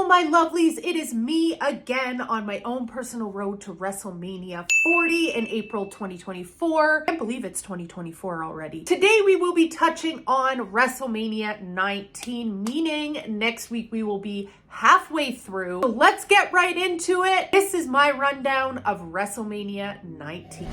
my lovelies, it is me again on my own personal road to WrestleMania 40 in April 2024. I can't believe it's 2024 already. Today we will be touching on WrestleMania 19, meaning next week we will be halfway through. So let's get right into it. This is my rundown of WrestleMania 19.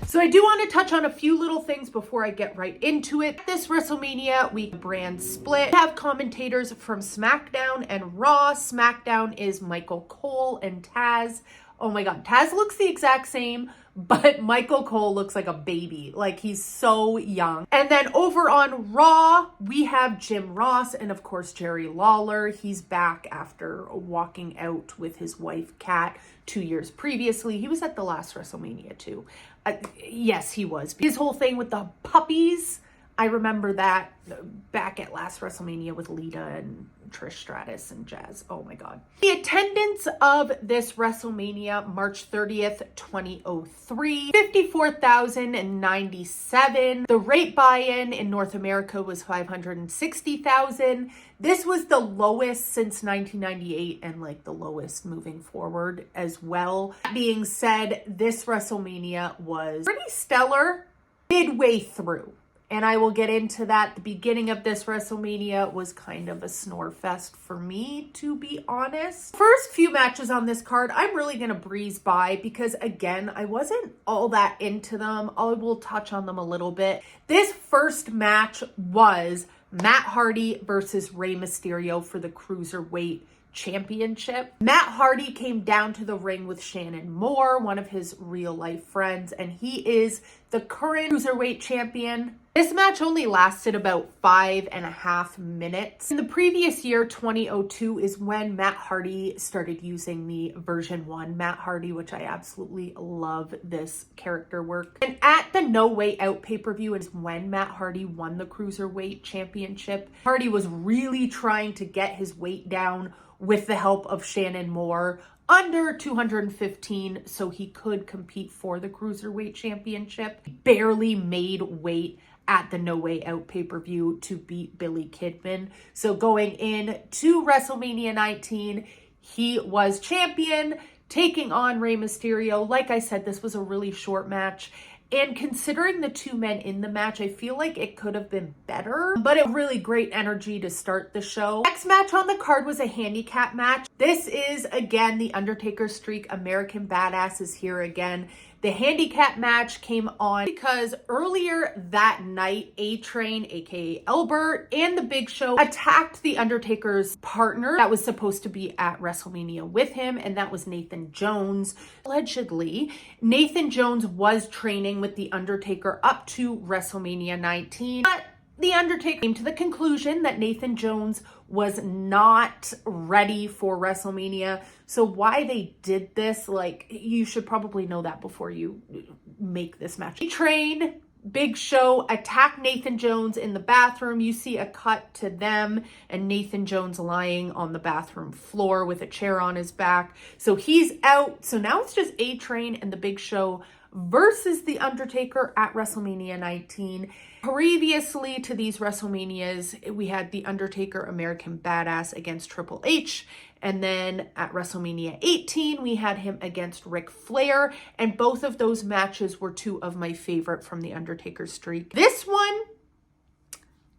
So I do want to touch on a few little things before I get right into it. This WrestleMania week brand split. We have commentators from SmackDown and Raw. SmackDown is Michael Cole and Taz. Oh my God, Taz looks the exact same, but Michael Cole looks like a baby. Like, he's so young. And then over on Raw, we have Jim Ross and of course Jerry Lawler. He's back after walking out with his wife Kat 2 years previously. He was at the last WrestleMania too. Yes, he was. His whole thing with the puppies, I remember that back at last WrestleMania with Lita and Trish Stratus and Jazz. Oh my God. The attendance of this WrestleMania, March 30th, 2003, 54,097. The rate buy-in in North America was 560,000. This was the lowest since 1998 and like the lowest moving forward as well. That being said, this WrestleMania was pretty stellar midway through. And I will get into that. The beginning of this WrestleMania was kind of a snore fest for me, to be honest. First few matches on this card, I'm really going to breeze by because, again, I wasn't all that into them. I will touch on them a little bit. This first match was Matt Hardy versus Rey Mysterio for the Cruiserweight Championship. Matt Hardy came down to the ring with Shannon Moore, one of his real life friends, and he is the current Cruiserweight champion. This match only lasted about 5.5 minutes. In the previous year, 2002, is when Matt Hardy started using the version 1 Matt Hardy, which I absolutely love this character work. And at the No Way Out pay-per-view is when Matt Hardy won the Cruiserweight Championship. Hardy was really trying to get his weight down with the help of Shannon Moore under 215 so he could compete for the Cruiserweight Championship. He barely made weight at the No Way Out pay-per-view to beat Billy Kidman. So going in to WrestleMania 19, he was champion, taking on Rey Mysterio. Like I said, this was a really short match. And considering the two men in the match, I feel like it could have been better, but it was really great energy to start the show. Next match on the card was a handicap match. This is, again, the Undertaker streak. American Badass is here again. The handicap match came on because earlier that night, A-Train, aka Albert, and the Big Show attacked the Undertaker's partner that was supposed to be at WrestleMania with him, and that was Nathan Jones. Allegedly, Nathan Jones was training with the Undertaker up to WrestleMania 19, but the Undertaker came to the conclusion that Nathan Jones was not ready for WrestleMania. So why they did this, like, you should probably know that before you make this match. Train, Big Show, attack Nathan Jones in the bathroom. You see a cut to them and Nathan Jones lying on the bathroom floor with a chair on his back. So he's out. So now it's just A-Train and the Big Show versus The Undertaker at WrestleMania 19. Previously to these WrestleManias, we had The Undertaker, American Badass against Triple H. And then at WrestleMania 18, we had him against Ric Flair. And both of those matches were two of my favorite from The Undertaker streak. This one,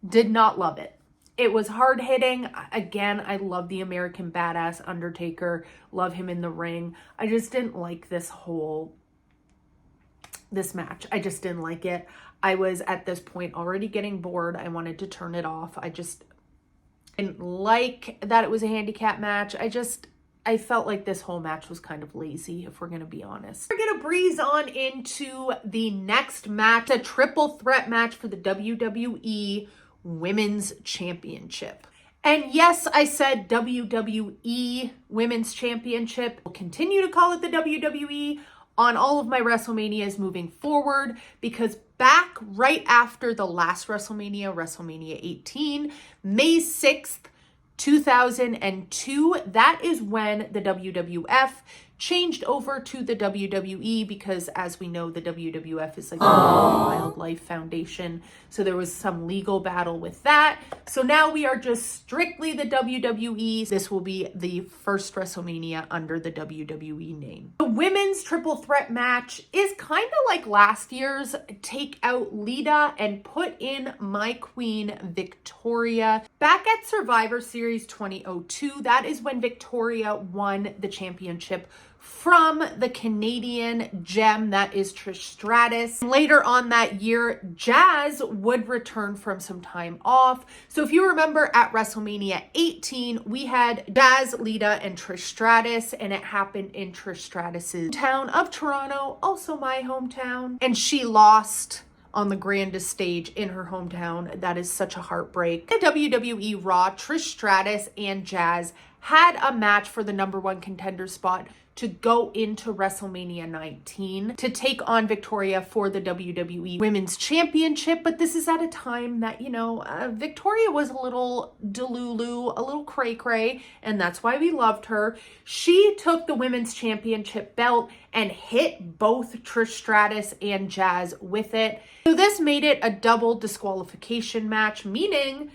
did not love it. It was hard hitting. Again, I love the American Badass Undertaker. Love him in the ring. I just didn't like this match. I just didn't like it. I was at this point already getting bored. I wanted to turn it off. I just didn't like that it was a handicap match. I felt like this whole match was kind of lazy, if we're going to be honest. We're going to breeze on into the next match, a triple threat match for the WWE Women's Championship. And yes, I said WWE Women's Championship. We'll continue to call it the WWE on all of my WrestleManias moving forward, because back right after the last WrestleMania, WrestleMania 18, May 6th, 2002, that is when the WWF changed over to the WWE because, as we know, the WWF is like the Wildlife Foundation. So there was some legal battle with that. So now we are just strictly the WWE. This will be the first WrestleMania under the WWE name. The women's triple threat match is kind of like last year's. Take out Lita and put in my queen, Victoria. Back at Survivor Series 2002, that is when Victoria won the championship from the Canadian gem that is Trish Stratus. Later on that year, Jazz would return from some time off. So if you remember at WrestleMania 18, we had Jazz, Lita, and Trish Stratus, and it happened in Trish Stratus's town of Toronto, also my hometown. And she lost on the grandest stage in her hometown. That is such a heartbreak. The WWE Raw, Trish Stratus and Jazz had a match for the #1 contender spot to go into WrestleMania 19 to take on Victoria for the WWE Women's Championship. But this is at a time that, Victoria was a little delulu, a little cray-cray, and that's why we loved her. She took the Women's Championship belt and hit both Trish Stratus and Jazz with it. So this made it a double disqualification match, meaning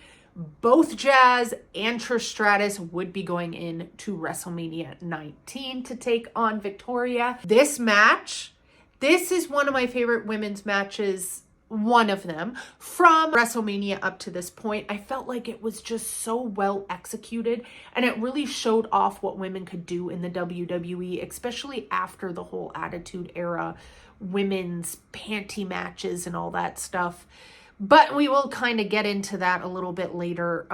both Jazz and Trish Stratus would be going into WrestleMania 19 to take on Victoria. This is one of my favorite women's matches, one of them, from WrestleMania up to this point. I felt like it was just so well executed, and it really showed off what women could do in the WWE, especially after the whole Attitude Era, women's panty matches and all that stuff. But we will kind of get into that a little bit later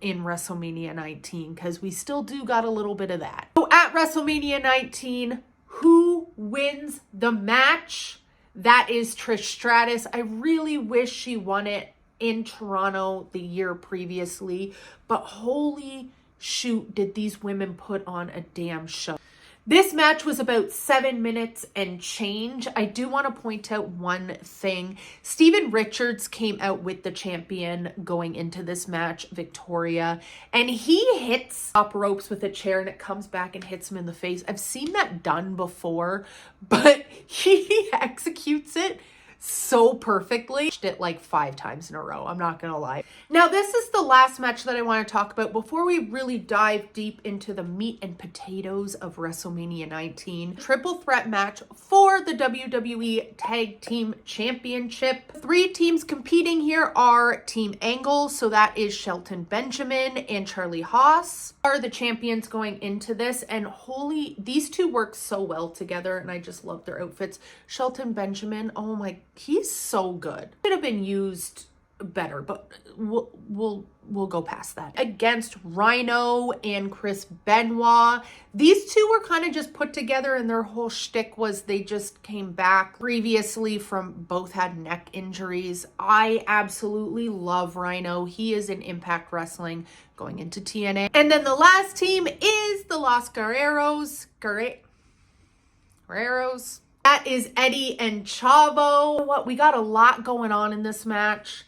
in WrestleMania 19, because we still do got a little bit of that. So at WrestleMania 19, who wins the match? That is Trish Stratus. I really wish she won it in Toronto the year previously, but holy shoot, did these women put on a damn show. This match was about 7 minutes and change. I do want to point out one thing. Steven Richards came out with the champion going into this match, Victoria, and he hits top ropes with a chair and it comes back and hits him in the face. I've seen that done before, but he executes it so perfectly. It like 5 times in a row, I'm not gonna lie. Now this is the last match that I want to talk about before we really dive deep into the meat and potatoes of WrestleMania 19. Triple threat match for the WWE Tag Team Championship. 3 teams competing here are Team Angle, so that is Shelton Benjamin and Charlie Haas are the champions going into this, and holy, these two work so well together, and I just love their outfits. Shelton Benjamin, oh my, he's so good. Could have been used better, but we'll go past that. Against Rhino and Chris Benoit. These two were kind of just put together, and their whole shtick was they just came back previously from both had neck injuries. I absolutely love Rhino. He is in Impact Wrestling going into TNA. And then the last team is the Los Guerreros. Guerreros. That is Eddie and Chavo. What, we got a lot going on in this match.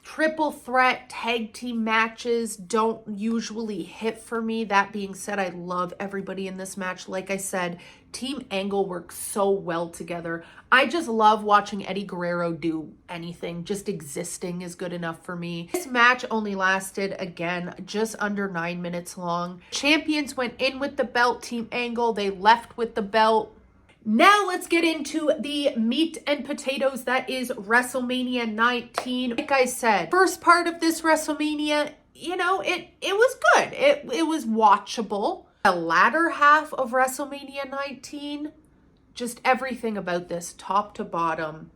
Triple threat tag team matches don't usually hit for me. That being said, I love everybody in this match. Like I said, Team Angle works so well together. I just love watching Eddie Guerrero do anything. Just existing is good enough for me. This match only lasted, again, just under 9 minutes long. Champions went in with the belt, Team Angle. They left with the belt. Now let's get into the meat and potatoes that is WrestleMania 19. Like I said, first part of this WrestleMania, it was good. It was watchable. The latter half of WrestleMania 19, just everything about this, top to bottom,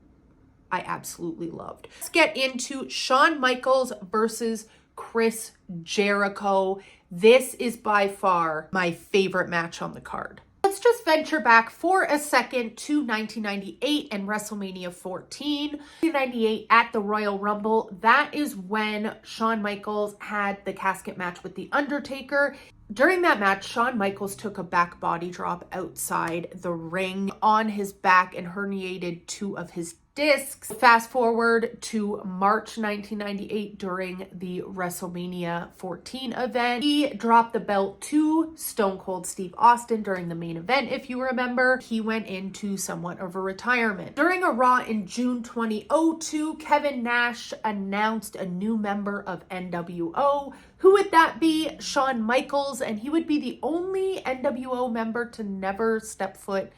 I absolutely loved. Let's get into Shawn Michaels versus Chris Jericho. This is by far my favorite match on the card. Let's just venture back for a second to 1998 and WrestleMania 14. 1998 at the Royal Rumble, that is when Shawn Michaels had the casket match with The Undertaker. During that match, Shawn Michaels took a back body drop outside the ring on his back and herniated 2 of his discs. Fast forward to March 1998 during the WrestleMania 14 event. He dropped the belt to Stone Cold Steve Austin during the main event, if you remember. He went into somewhat of a retirement. During a Raw in June 2002, Kevin Nash announced a new member of NWO. Who would that be? Shawn Michaels, and he would be the only NWO member to never step foot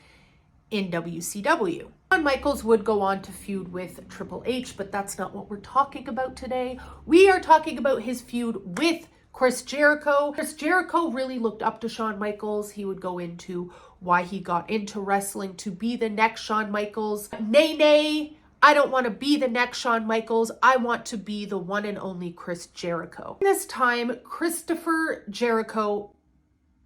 in WCW. Shawn Michaels would go on to feud with Triple H, but that's not what we're talking about today. We are talking about his feud with Chris Jericho. Chris Jericho really looked up to Shawn Michaels. He would go into why he got into wrestling to be the next Shawn Michaels. Nay, I don't want to be the next Shawn Michaels. I want to be the one and only Chris Jericho. This time, Christopher Jericho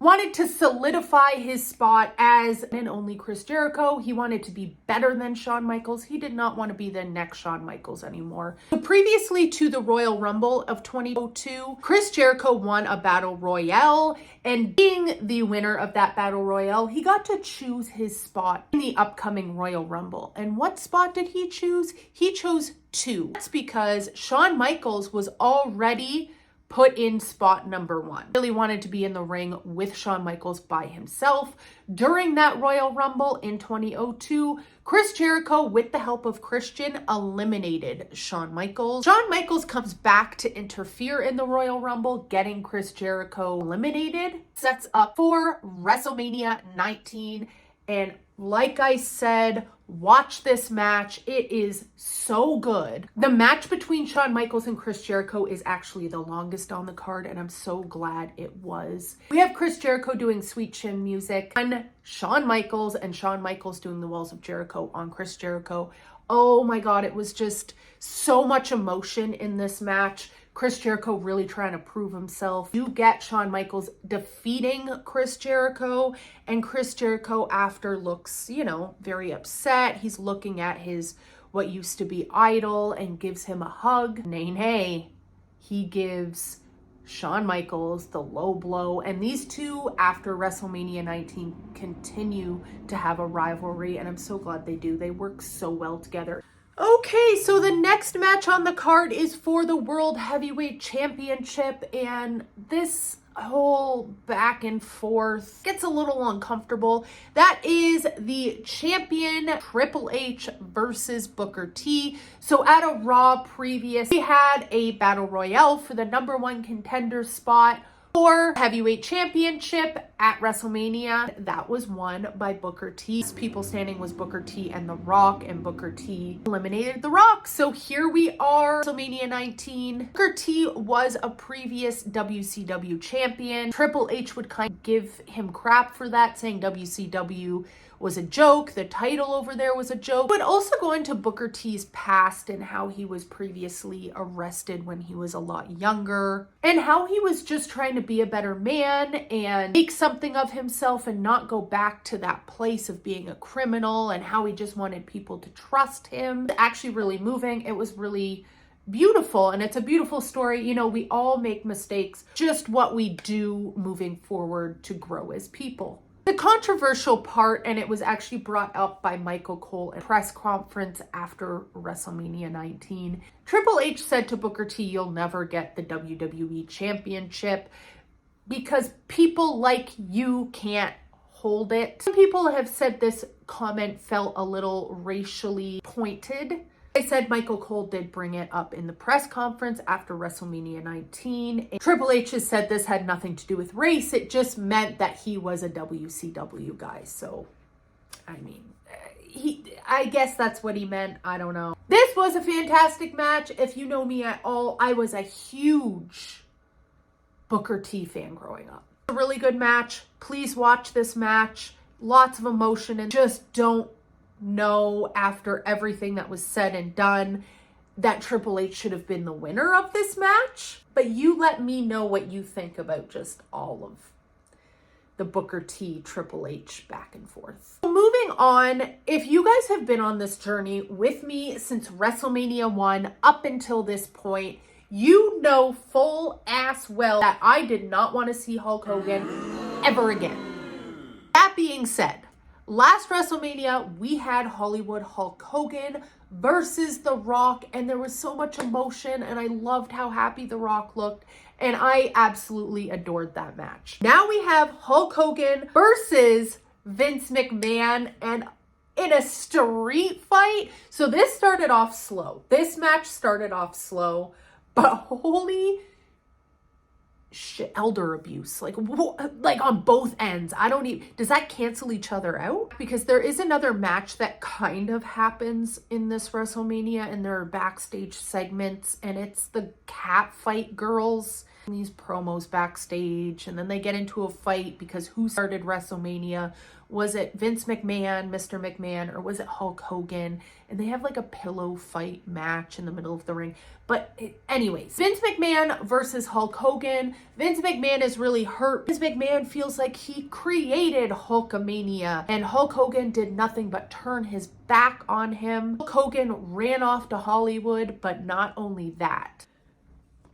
wanted to solidify his spot as and only Chris Jericho. He wanted to be better than Shawn Michaels. He did not want to be the next Shawn Michaels anymore. So previously to the Royal Rumble of 2002, Chris Jericho won a battle royale, and being the winner of that battle royale, he got to choose his spot in the upcoming Royal Rumble. And what spot did he choose? He chose 2. That's because Shawn Michaels was already put in spot number 1. Really wanted to be in the ring with Shawn Michaels by himself. During that Royal Rumble in 2002, Chris Jericho, with the help of Christian, eliminated Shawn Michaels. Shawn Michaels comes back to interfere in the Royal Rumble, getting Chris Jericho eliminated. Sets up for WrestleMania 19. And like I said, watch this match. It is so good. The match between Shawn Michaels and Chris Jericho is actually the longest on the card, and I'm so glad it was. We have Chris Jericho doing Sweet Chin music on Shawn Michaels, and Shawn Michaels doing the Walls of Jericho on Chris Jericho. Oh my God, it was just so much emotion in this match. Chris Jericho really trying to prove himself. You get Shawn Michaels defeating Chris Jericho, and Chris Jericho after looks, very upset. He's looking at his what used to be idol and gives him a hug. Nay. He gives Shawn Michaels the low blow, and these two after WrestleMania 19 continue to have a rivalry, and I'm so glad they do. They work so well together. Okay, so the next match on the card is for the World Heavyweight Championship, and this whole back and forth gets a little uncomfortable. That is the champion Triple H versus Booker T. So at a Raw previous, we had a battle royale for the number 1 contender spot for heavyweight championship at WrestleMania. That was won by Booker T. People standing was Booker T and The Rock, and Booker T eliminated The Rock. So here we are, WrestleMania 19. Booker T was a previous WCW champion. Triple H would kind of give him crap for that, saying WCW was a joke. The title over there was a joke. But also go into Booker T's past and how he was previously arrested when he was a lot younger, and how he was just trying to be a better man and make something of himself and not go back to that place of being a criminal, and how he just wanted people to trust him. It's actually really moving. It was really beautiful, and it's a beautiful story. We all make mistakes, just what we do moving forward to grow as people. The controversial part, and it was actually brought up by Michael Cole at a press conference after WrestleMania 19. Triple H said to Booker T, "You'll never get the WWE Championship because people like you can't hold it." Some people have said this comment felt a little racially pointed. I said Michael Cole did bring it up in the press conference after WrestleMania 19. Triple H has said this had nothing to do with race. It just meant that he was a WCW guy. So, I guess that's what he meant. I don't know. This was a fantastic match. If you know me at all, I was a huge Booker T fan growing up. A really good match. Please watch this match. Lots of emotion, and just don't know, after everything that was said and done, that Triple H should have been the winner of this match. But you let me know what you think about just all of the Booker T Triple H back and forth. So moving on, if you guys have been on this journey with me since WrestleMania 1 up until this point, you know full ass well that I did not want to see Hulk Hogan ever again. That being said, last WrestleMania, we had Hollywood Hulk Hogan versus The Rock, and there was so much emotion, and I loved how happy The Rock looked, and I absolutely adored that match. Now we have Hulk Hogan versus Vince McMahon, and in a street fight. So this started off slow. This match started off slow, but holy shit, elder abuse, like on both ends. I don't even, does that cancel each other out? Because there is another match that kind of happens in this WrestleMania, and there are backstage segments, and it's the cat fight girls, these promos backstage, and then they get into a fight because who started WrestleMania? Was it Vince McMahon, Mr. McMahon, or was it Hulk Hogan? And they have like a pillow fight match in the middle of the ring. But anyways, Vince McMahon versus Hulk Hogan. Vince McMahon is really hurt. Vince McMahon feels like he created Hulkamania, and Hulk Hogan did nothing but turn his back on him. Hulk Hogan ran off to Hollywood, but not only that.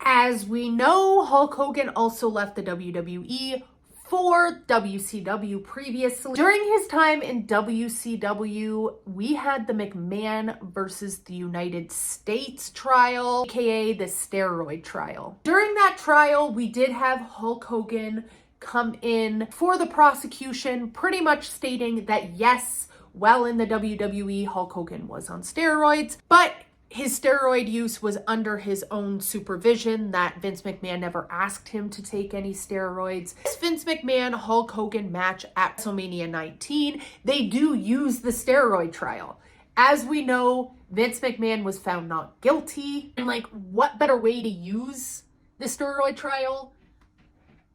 As we know, Hulk Hogan also left the WWE for WCW previously. During his time in WCW, we had the McMahon versus the United States trial, aka the steroid trial. During that trial, we did have Hulk Hogan come in for the prosecution, pretty much stating that yes, while in the WWE, Hulk Hogan was on steroids, but his steroid use was under his own supervision, that Vince McMahon never asked him to take any steroids. This Vince McMahon Hulk Hogan match at WrestleMania 19, they do use the steroid trial. As we know, Vince McMahon was found not guilty. And like, what better way to use the steroid trial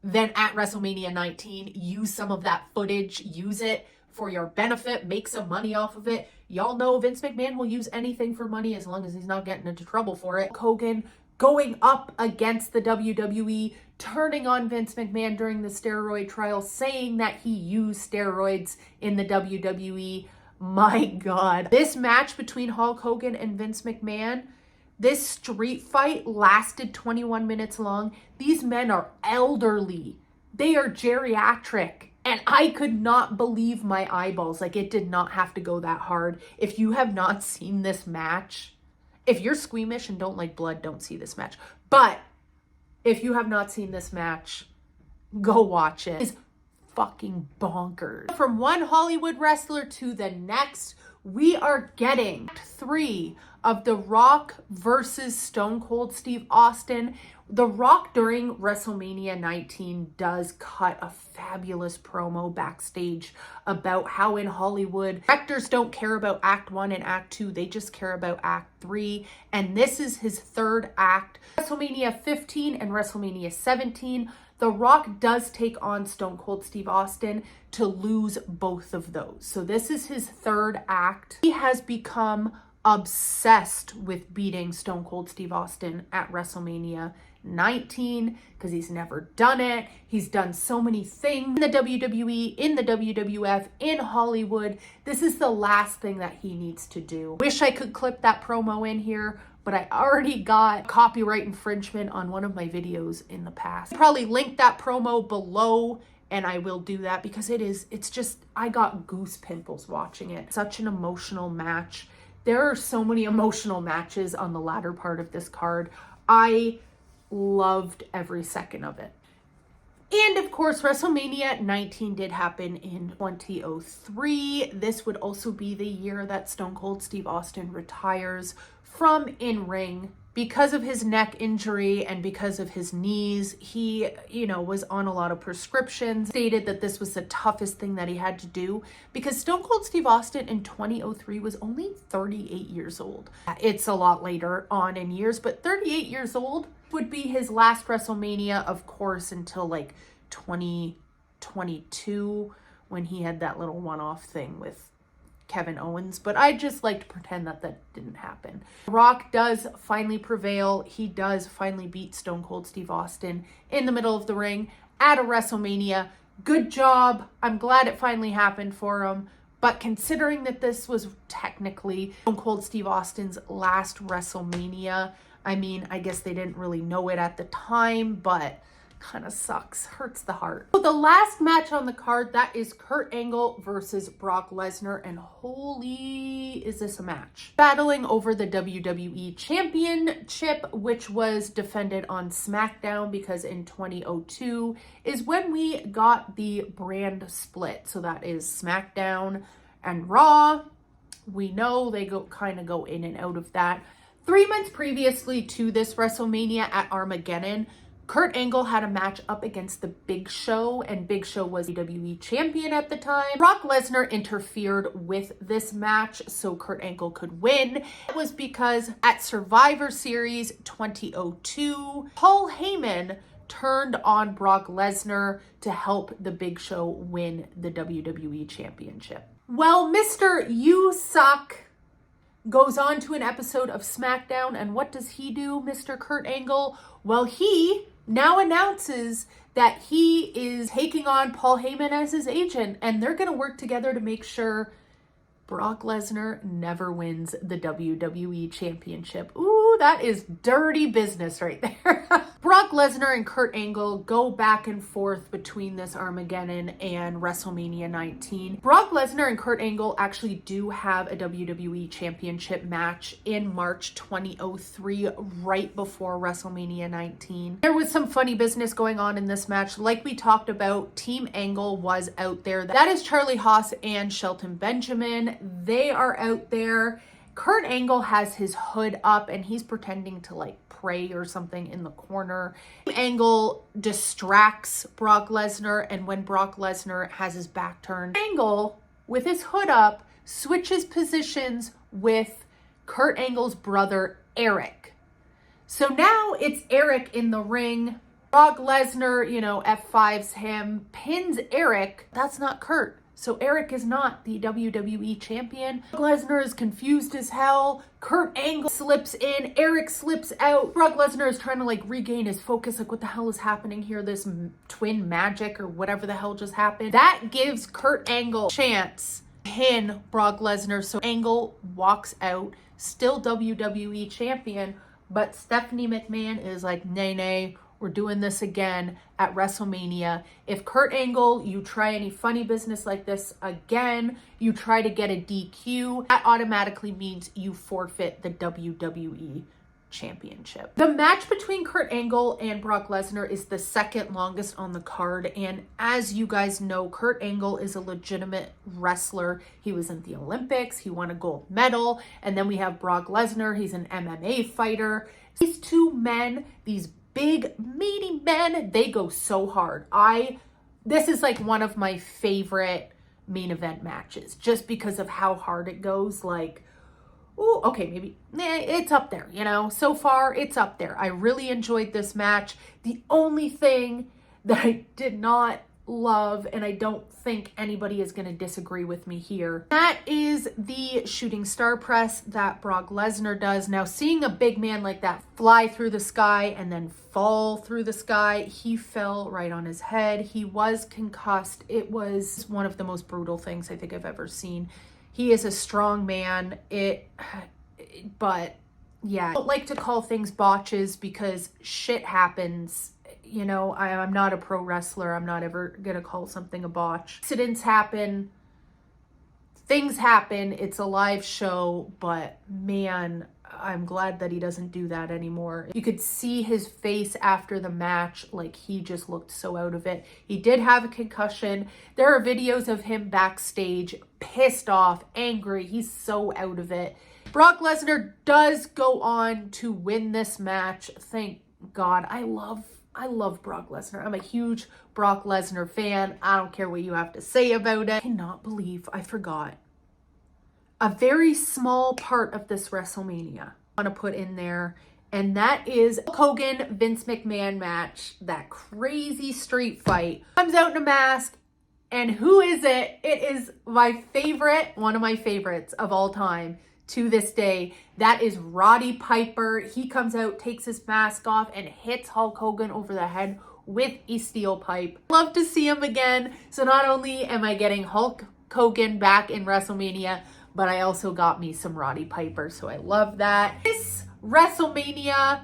than at WrestleMania 19? Use some of that footage, use it for your benefit, make some money off of it. Y'all know Vince McMahon will use anything for money as long as he's not getting into trouble for it. Hogan going up against the WWE, turning on Vince McMahon during the steroid trial, saying that he used steroids in the WWE. My God. This match between Hulk Hogan and Vince McMahon, this street fight lasted 21 minutes long. These men are elderly. They are geriatric. And I could not believe my eyeballs. Like, it did not have to go that hard. If you have not seen this match, if you're squeamish and don't like blood, don't see this match. But if you have not seen this match, go watch it. It's fucking bonkers. From one Hollywood wrestler to the next, we are getting 3 of The Rock versus Stone Cold Steve Austin. The Rock during WrestleMania 19 does cut a fabulous promo backstage about how in Hollywood, directors don't care about Act 1 and Act 2, they just care about Act 3. And this is his 3rd act. WrestleMania 15 and WrestleMania 17, The Rock does take on Stone Cold Steve Austin to lose both of those. So this is his 3rd act. He has become obsessed with beating Stone Cold Steve Austin at WrestleMania 19 because he's never done it. He's done so many things in the WWE, in the WWF, in Hollywood. This is the last thing that he needs to do. Wish I could clip that promo in here, but I already got copyright infringement on one of my videos in the past. I'll probably link that promo below, and I will do that because it's just, I got goose pimples watching it. Such an emotional match. There are so many emotional matches on the latter part of this card. I loved every second of it. And of course, WrestleMania 19 did happen in 2003. This would also be the year that Stone Cold Steve Austin retires from in-ring. Because of his neck injury and because of his knees, he, was on a lot of prescriptions, stated that this was the toughest thing that he had to do because Stone Cold Steve Austin in 2003 was only 38 years old. It's a lot later on in years, but 38 years old would be his last WrestleMania, of course, until like 2022 when he had that little one-off thing with Kevin Owens, but I just like to pretend that didn't happen. Rock does finally prevail. He does finally beat Stone Cold Steve Austin in the middle of the ring at a WrestleMania. Good job. I'm glad it finally happened for him. But considering that this was technically Stone Cold Steve Austin's last WrestleMania, I mean, I guess they didn't really know it at the time, but Kind of sucks, hurts the heart. So the last match on the card, that is Kurt Angle versus Brock Lesnar, and holy, is this a match? Battling over the WWE Championship, which was defended on SmackDown, because in 2002 is when we got the brand split. So that is SmackDown and Raw. We know they kind of go in and out of that. 3 months previously to this WrestleMania at Armageddon, Kurt Angle had a match up against the Big Show, and Big Show was WWE champion at the time. Brock Lesnar interfered with this match so Kurt Angle could win. It was because at Survivor Series 2002, Paul Heyman turned on Brock Lesnar to help the Big Show win the WWE championship. Well, Mr. You Suck goes on to an episode of SmackDown, and what does he do, Mr. Kurt Angle? Well, he now announces that he is taking on Paul Heyman as his agent, and they're going to work together to make sure Brock Lesnar never wins the WWE Championship. Ooh, that is dirty business right there. Brock Lesnar and Kurt Angle go back and forth between this Armageddon and WrestleMania 19. Brock Lesnar and Kurt Angle actually do have a WWE Championship match in March 2003, right before WrestleMania 19. There was some funny business going on in this match. Like we talked about, Team Angle was out there. That is Charlie Haas and Shelton Benjamin. They are out there. Kurt Angle has his hood up and he's pretending to like pray or something in the corner. Angle distracts Brock Lesnar, and when Brock Lesnar has his back turned, Angle, with his hood up, switches positions with Kurt Angle's brother, Eric. So now it's Eric in the ring. Brock Lesnar, F5s him, pins Eric. That's not Kurt. So Eric is not the WWE champion. Lesnar is confused as hell. Kurt Angle slips in. Eric slips out. Brock Lesnar is trying to regain his focus. What the hell is happening here? This twin magic or whatever the hell just happened. That gives Kurt Angle a chance to pin Brock Lesnar. So Angle walks out, still WWE champion. But Stephanie McMahon is like, nay, we're doing this again at WrestleMania. If Kurt Angle, you try any funny business like this again, you try to get a DQ, that automatically means you forfeit the WWE Championship. The match between Kurt Angle and Brock Lesnar is the second longest on the card. And as you guys know, Kurt Angle is a legitimate wrestler. He was in the Olympics. He won a gold medal. And then we have Brock Lesnar. He's an MMA fighter. These two men, these big, meaty men, they go so hard. This is one of my favorite main event matches, just because of how hard it goes. Ooh, okay, maybe it's up there, so far it's up there. I really enjoyed this match. The only thing that I did not love, and I don't think anybody is going to disagree with me here, that is the shooting star press that Brock Lesnar does. Now, seeing a big man like that fly through the sky and then fall through the sky, he fell right on his head. He was concussed. It was one of the most brutal things I think I've ever seen. He is a strong man. But yeah, I don't like to call things botches because shit happens. I'm not a pro wrestler. I'm not ever going to call something a botch. Accidents happen. Things happen. It's a live show, but man, I'm glad that he doesn't do that anymore. You could see his face after the match. He just looked so out of it. He did have a concussion. There are videos of him backstage, pissed off, angry. He's so out of it. Brock Lesnar does go on to win this match. Thank God. I love Brock Lesnar. I'm a huge Brock Lesnar fan. I don't care what you have to say about it. I cannot believe I forgot a very small part of this WrestleMania I want to put in there, and that is Hulk Hogan Vince McMahon match. That crazy street fight. Comes out in a mask, and who is it? It is my favorite, one of my favorites of all time to this day. That is Roddy Piper. He comes out, takes his mask off, and hits Hulk Hogan over the head with a steel pipe. Love to see him again. So not only am I getting Hulk Hogan back in WrestleMania, but I also got me some Roddy Piper. So I love that. This WrestleMania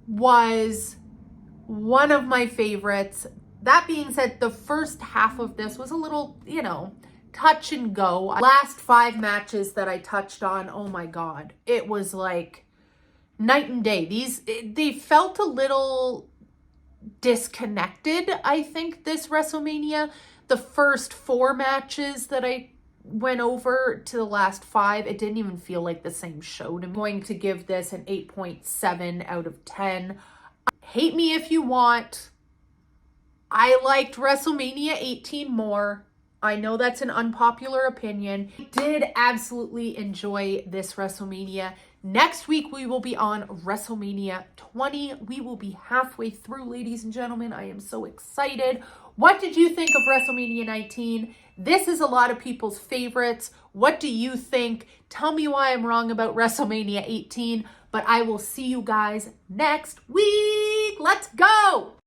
was one of my favorites. That being said, the first half of this was a little, touch and go. Last 5 matches that I touched on, oh my God, it was like night and day. They felt a little disconnected, I think, this WrestleMania. The first 4 matches that I went over to the last 5, it didn't even feel like the same show. I'm going to give this an 8.7 out of 10. Hate me if you want. I liked WrestleMania 18 more. I know that's an unpopular opinion. Did absolutely enjoy this WrestleMania. Next week, we will be on WrestleMania 20. We will be halfway through, ladies and gentlemen. I am so excited. What did you think of WrestleMania 19? This is a lot of people's favorites. What do you think? Tell me why I'm wrong about WrestleMania 18. But I will see you guys next week. Let's go!